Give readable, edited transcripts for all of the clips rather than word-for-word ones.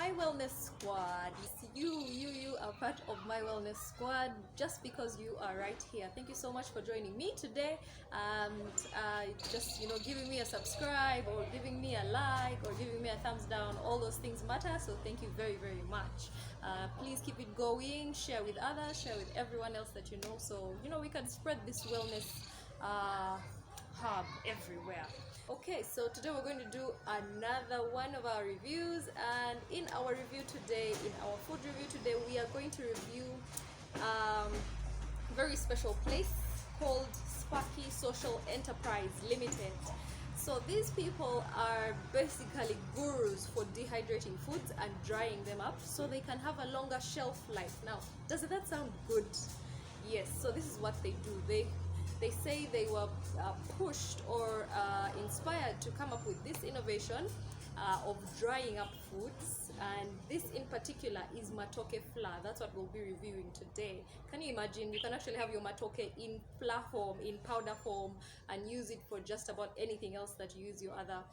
my wellness squad. You are part of my wellness squad just because you are right here. Thank you so much for joining me today, and just giving me a subscribe or giving me a like or giving me a thumbs down. All those things matter, so thank you very much. Please keep it going, share with others, share with everyone else that you know, so we can spread this wellness hub everywhere. Okay, so today we're going to do another one of our reviews, and in our review today, in our food review today, we are going to review a very special place called Sparky Social Enterprise Limited. So these people are basically gurus for dehydrating foods and drying them up so they can have a longer shelf life. Now, doesn't that sound good? Yes, so this is what they do. They say they were pushed or inspired to come up with this innovation of drying up foods, and this in particular is Matooke flour. That's what we'll be reviewing today. Can you imagine? You can actually have your Matooke in flour form, in powder form, and use it for just about anything else that you use your other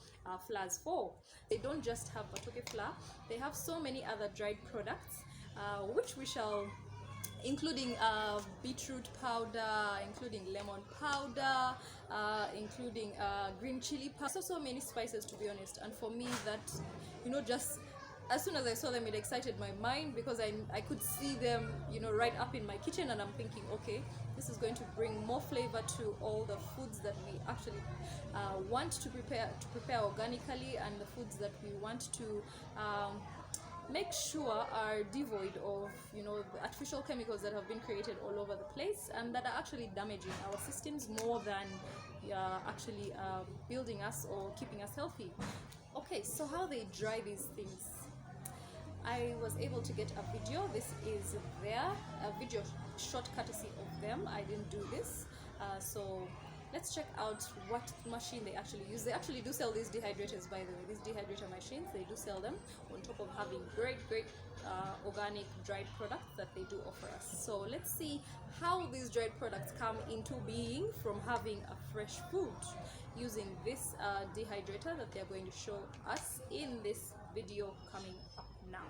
flours for. They don't just have Matooke flour, they have so many other dried products, which we shall, including beetroot powder, including lemon powder, including green chili powder, so many spices, to be honest. And for me, that just as soon as I saw them, it excited my mind, because I could see them right up in my kitchen, and I'm thinking, okay, this is going to bring more flavor to all the foods that we actually want to prepare organically, and the foods that we want to make sure are devoid of the artificial chemicals that have been created all over the place and that are actually damaging our systems more than actually building us or keeping us healthy. Okay, so how they dry these things, I was able to get a video. This is a video shot courtesy of them. I didn't do this, so let's check out what machine they actually use. They actually do sell these dehydrators, by the way. These dehydrator machines, they do sell them on top of having great organic dried products that they do offer us. So let's see how these dried products come into being from having a fresh food using this dehydrator that they're going to show us in this video coming up now.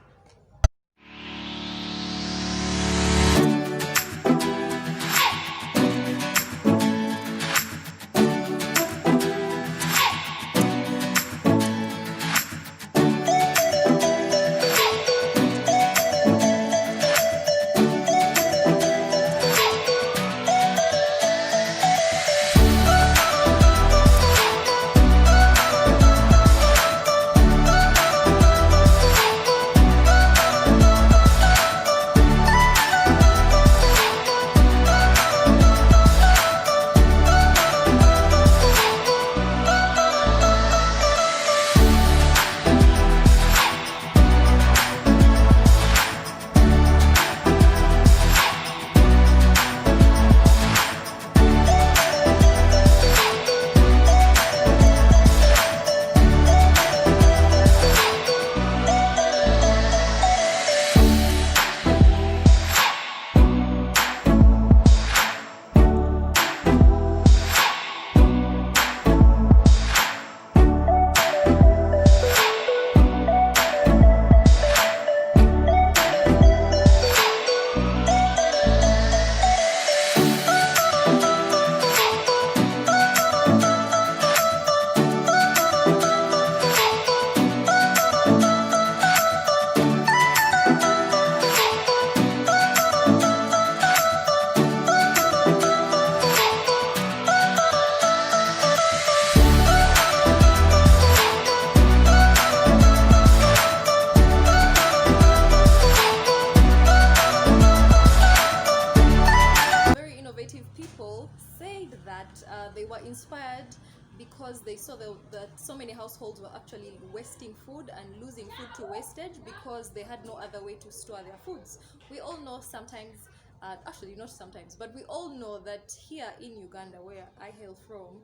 They were inspired because they saw that so many households were actually wasting food and losing food to wastage because they had no other way to store their foods. We all know sometimes, actually not sometimes, but we all know that here in Uganda, where I hail from,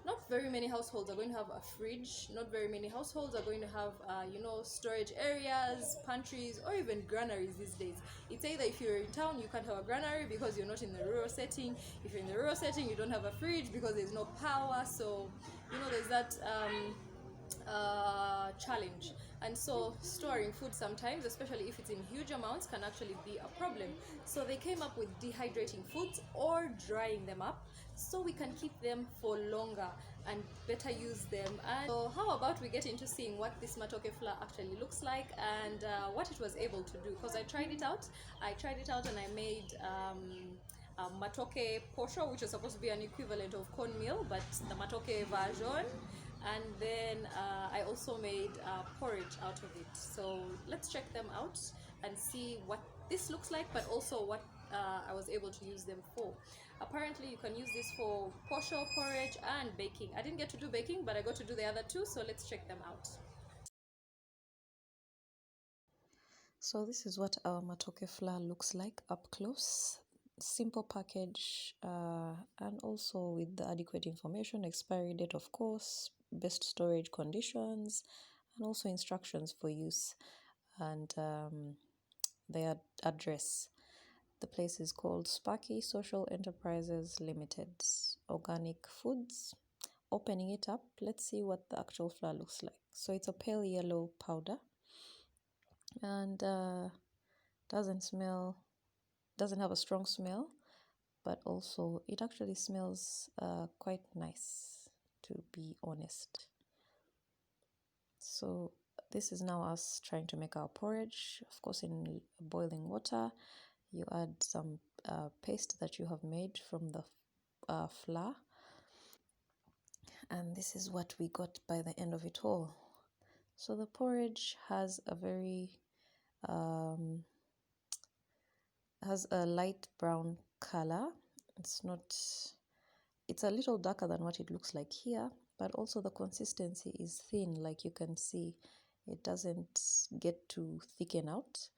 not very many households are going to have a fridge. Not very many households are going to have, storage areas, pantries, or even granaries these days. It's either if you're in town, you can't have a granary because you're not in the rural setting. If you're in the rural setting, you don't have a fridge because there's no power. So, there's that challenge. And so storing food sometimes, especially if it's in huge amounts, can actually be a problem. So they came up with dehydrating foods or drying them up so we can keep them for longer and better use them. And so how about we get into seeing what this Matooke flour actually looks like and what it was able to do, because I tried it out and I made Matooke posho, which is supposed to be an equivalent of cornmeal, but the Matooke version. And then I also made porridge out of it. So let's check them out and see what this looks like, but also what I was able to use them for. Apparently you can use this for posho, porridge, and baking. I didn't get to do baking, but I got to do the other two, so let's check them out. So this is what our Matooke flour looks like up close. Simple package, and also with the adequate information, expiry date of course, best storage conditions, and also instructions for use, and their address. The place is called Sparky Social Enterprises Limited, Organic Foods. Opening it up, let's see what the actual flour looks like. So it's a pale yellow powder, and doesn't have a strong smell, but also it actually smells quite nice, to be honest. So this is now us trying to make our porridge. Of course, in boiling water you add some paste that you have made from the flour, and this is what we got by the end of it all. So the porridge has a very has a light brown color. It's a little darker than what it looks like here, but also the consistency is thin, like you can see. It doesn't get to thicken out,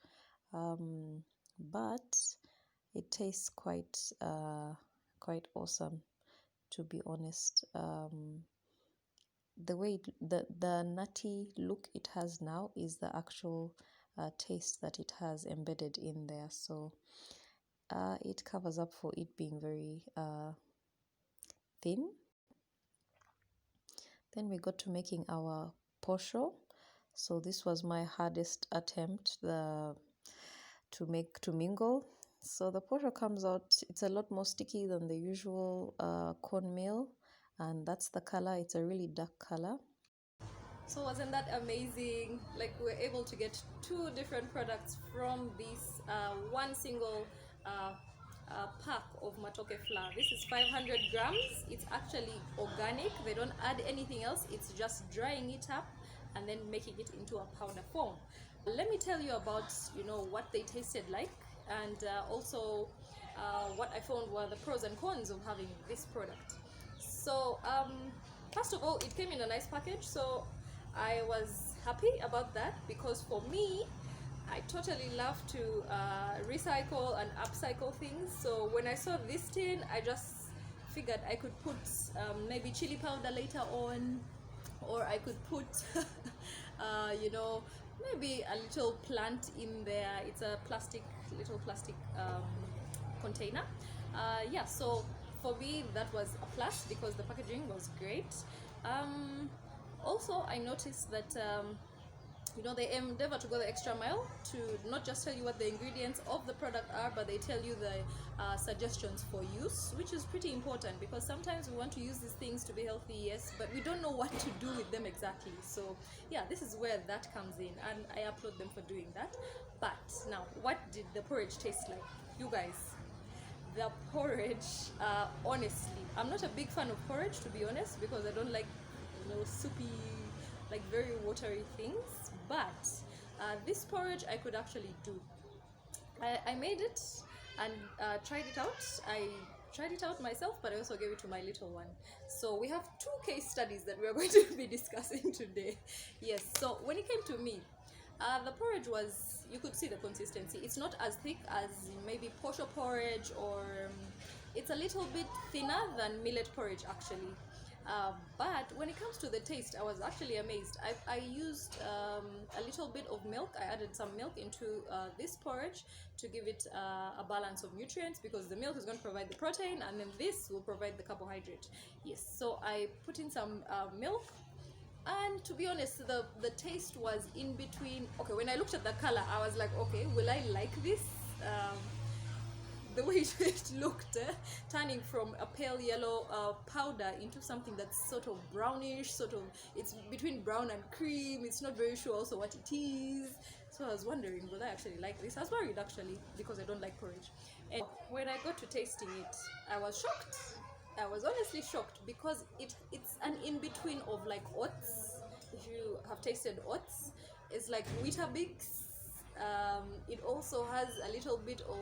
but it tastes quite awesome, to be honest. The way the nutty look it has now is the actual taste that it has embedded in there. So it covers up for it being very thin. Then we got to making our posho. So this was my hardest attempt to mingle. So the posho comes out, it's a lot more sticky than the usual cornmeal, and that's the color. It's a really dark color. So wasn't that amazing? Like, we were able to get two different products from this one single pack of Matooke flour. This is 500 grams. It's actually organic. They don't add anything else. It's just drying it up and then making it into a powder form. Let me tell you about what they tasted like, and also what I found were the pros and cons of having this product. So first of all, it came in a nice package, so I was happy about that, because for me, I totally love to recycle and upcycle things. So when I saw this tin, I just figured I could put maybe chili powder later on, or I could put maybe a little plant in there. It's a little plastic container. Yeah, so for me that was a plus because the packaging was great. Also, I noticed that they endeavor to go the extra mile to not just tell you what the ingredients of the product are, but they tell you the suggestions for use, which is pretty important, because sometimes we want to use these things to be healthy, yes, but we don't know what to do with them exactly. So yeah, this is where that comes in, and I applaud them for doing that. But now, what did the porridge taste like, you guys? The porridge, honestly, I'm not a big fan of porridge, to be honest, because I don't like soupy, like very watery things. But this porridge I could actually do. I made it and tried it out. I tried it out myself, but I also gave it to my little one. So we have two case studies that we are going to be discussing today. Yes, so when it came to me, the porridge was, you could see the consistency. It's not as thick as maybe posho porridge, or it's a little bit thinner than millet porridge actually. But when it comes to the taste, I was actually amazed. I used a little bit of milk. I added some milk into this porridge to give it a balance of nutrients, because the milk is going to provide the protein and then this will provide the carbohydrate. Yes, so I put in some milk, And to be honest, the taste was in between. Okay, when I looked at the color, I was like, okay, will I like this? The way it looked, turning from a pale yellow powder into something that's sort of brownish, sort of, it's between brown and cream. It's not very sure also what it is. So I was wondering, will I actually like this? I was worried actually, because I don't like porridge. And when I got to tasting it, I was shocked. I was honestly shocked, because it's an in-between of like oats. If you have tasted oats, it's like Weetabix. It also has a little bit of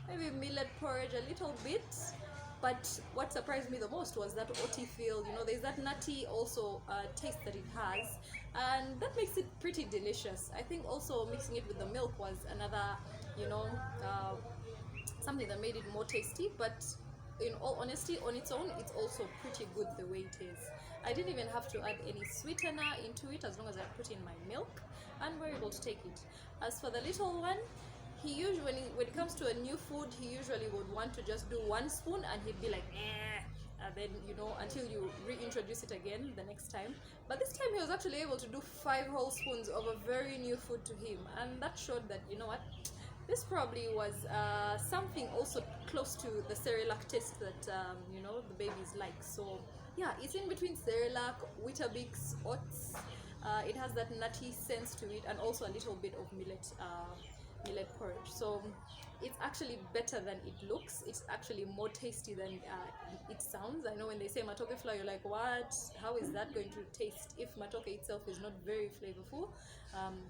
maybe millet porridge, a little bit. But what surprised me the most was that oaty feel. There's that nutty also taste that it has, and that makes it pretty delicious. I think also mixing it with the milk was another, uh, something that made it more tasty. But in all honesty, on its own, it's also pretty good the way it is. I didn't even have to add any sweetener into it, as long as I put in my milk, and we're able to take it. As for the little one, he usually, when it comes to a new food, he usually would want to just do 1 spoon, and he'd be like, eh, and then until you reintroduce it again the next time. But this time he was actually able to do 5 whole spoons of a very new food to him, and that showed that, this probably was something also close to the Cerelac taste that the babies like. So yeah, it's in between Cerelac, Weetabix, oats. It has that nutty sense to it, and also a little bit of millet porridge. So it's actually better than it looks. It's actually more tasty than it sounds. I know when they say Matooke flour, you're like, what? How is that going to taste if Matooke itself is not very flavorful,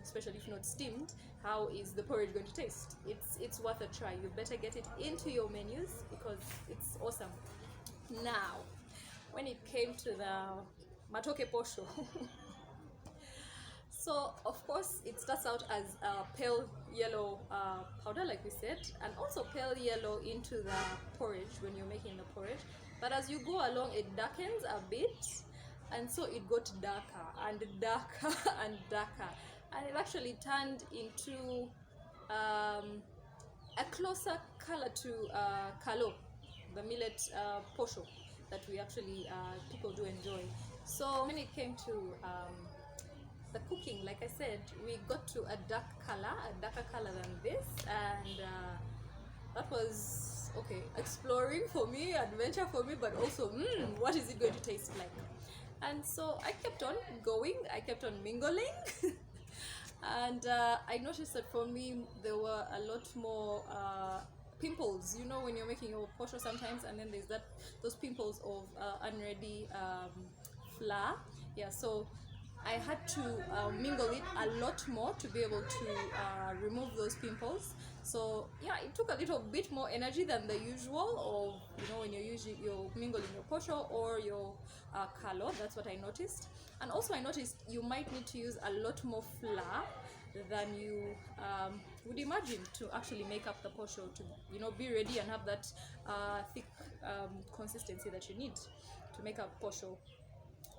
especially if not steamed? How is the porridge going to taste? It's worth a try. You better get it into your menus, because it's awesome. Now, when it came to the Matooke posho, so of course it starts out as pale yellow powder, like we said, and also pale yellow into the porridge when you're making the porridge. But as you go along, it darkens a bit, and so it got darker and darker and darker, and it actually turned into a closer color to kalo, the millet posho that we actually people do enjoy. So when it came to the cooking, like I said, we got to a darker color than this, and that was okay, exploring for me, adventure for me, but also what is it going to taste like? And so I kept on going, I kept on mingling. And I noticed that for me there were a lot more pimples, when you're making your posho sometimes, and then there's those pimples of unready flour. Yeah, so I had to mingle it a lot more to be able to remove those pimples. So yeah, it took a little bit more energy than the usual of when you're mingling your posho or your kalo. That's what I noticed. And also I noticed you might need to use a lot more flour than you would imagine to actually make up the posho, to be ready and have that thick consistency that you need to make up posho.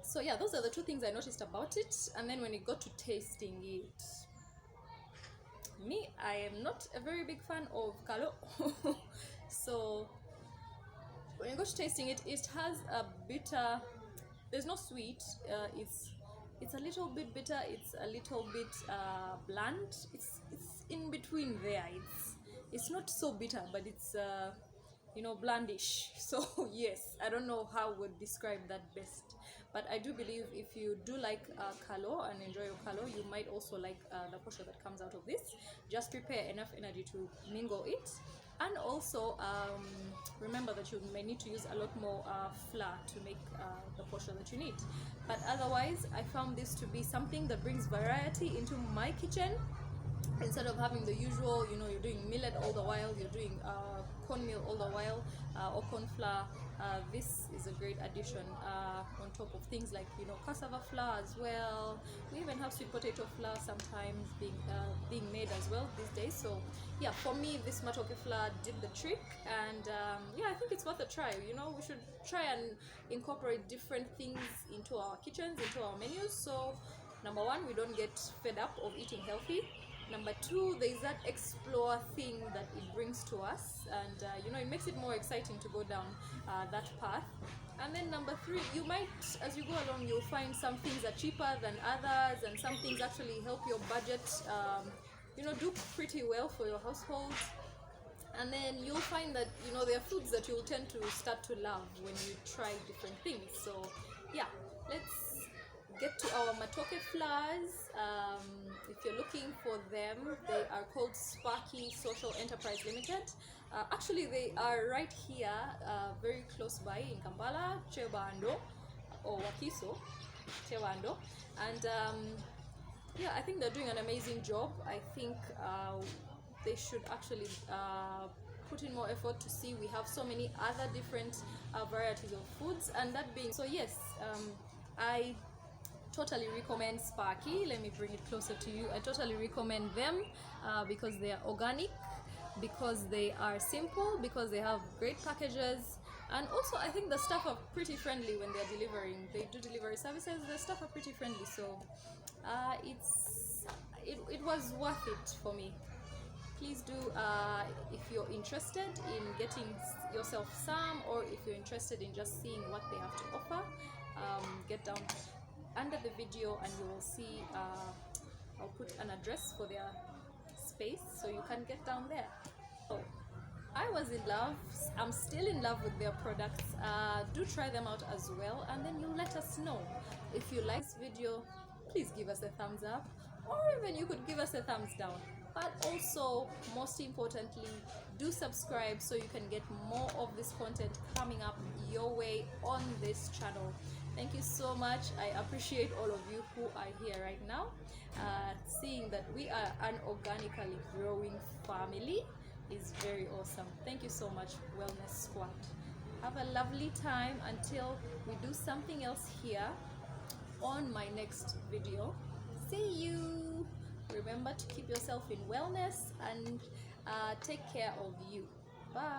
So yeah, those are the two things I noticed about it. And then when it got to tasting it, me, I am not a very big fan of kalo. So when you go to tasting it, it has a bitter, there's no sweet, it's a little bit bitter, it's a little bit bland, it's in between there. It's not so bitter, but it's blandish. So yes, I don't know how I would describe that best, but I do believe if you do like kalo and enjoy your kalo, you might also like the posho that comes out of this. Just prepare enough energy to mingle it, and also remember that you may need to use a lot more flour to make the posho that you need. But otherwise, I found this to be something that brings variety into my kitchen. Instead of having the usual, you're doing millet all the while, you're doing cornmeal all the while, or corn flour, this is a great addition on top of things like cassava flour as well. We even have sweet potato flour sometimes being made as well these days. So yeah, for me this Matooke flour did the trick, and yeah, I think it's worth a try. We should try and incorporate different things into our kitchens, into our menus. So number one, we don't get fed up of eating healthy. Number two, there's that explore thing that it brings to us, and it makes it more exciting to go down that path. And then number 3, you might, as you go along, you'll find some things are cheaper than others, and some things actually help your budget, do pretty well for your household. And then you'll find that, there are foods that you'll tend to start to love when you try different things. So yeah, let's get to our Matooke flours. If you're looking for them, they are called Sparky Social Enterprise Limited. Actually, they are right here, very close by in Kampala, Chebando, or Wakiso, Chebando. And yeah, I think they're doing an amazing job. I think they should actually put in more effort to see we have so many other different varieties of foods. And that being so, yes, I totally recommend Sparky. Let me bring it closer to you. I totally recommend them because they are organic, because they are simple, because they have great packages, and also I think the staff are pretty friendly when they're delivering. They do delivery services. The staff are pretty friendly, so it was worth it for me. Please do, if you're interested in getting yourself some, or if you're interested in just seeing what they have to offer, get down under the video and you will see I'll put an address for their space so you can get down there. So I was in love, I'm still in love with their products. Do try them out as well, and then you let us know. If you like this video, please give us a thumbs up, or even you could give us a thumbs down. But also, most importantly, do subscribe so you can get more of this content coming up your way on this channel. Thank you so much. I appreciate all of you who are here right now. Seeing that we are an organically growing family is very awesome. Thank you so much, Wellness Squad. Have a lovely time until we do something else here on my next video. See you. Remember to keep yourself in wellness and take care of you. Bye.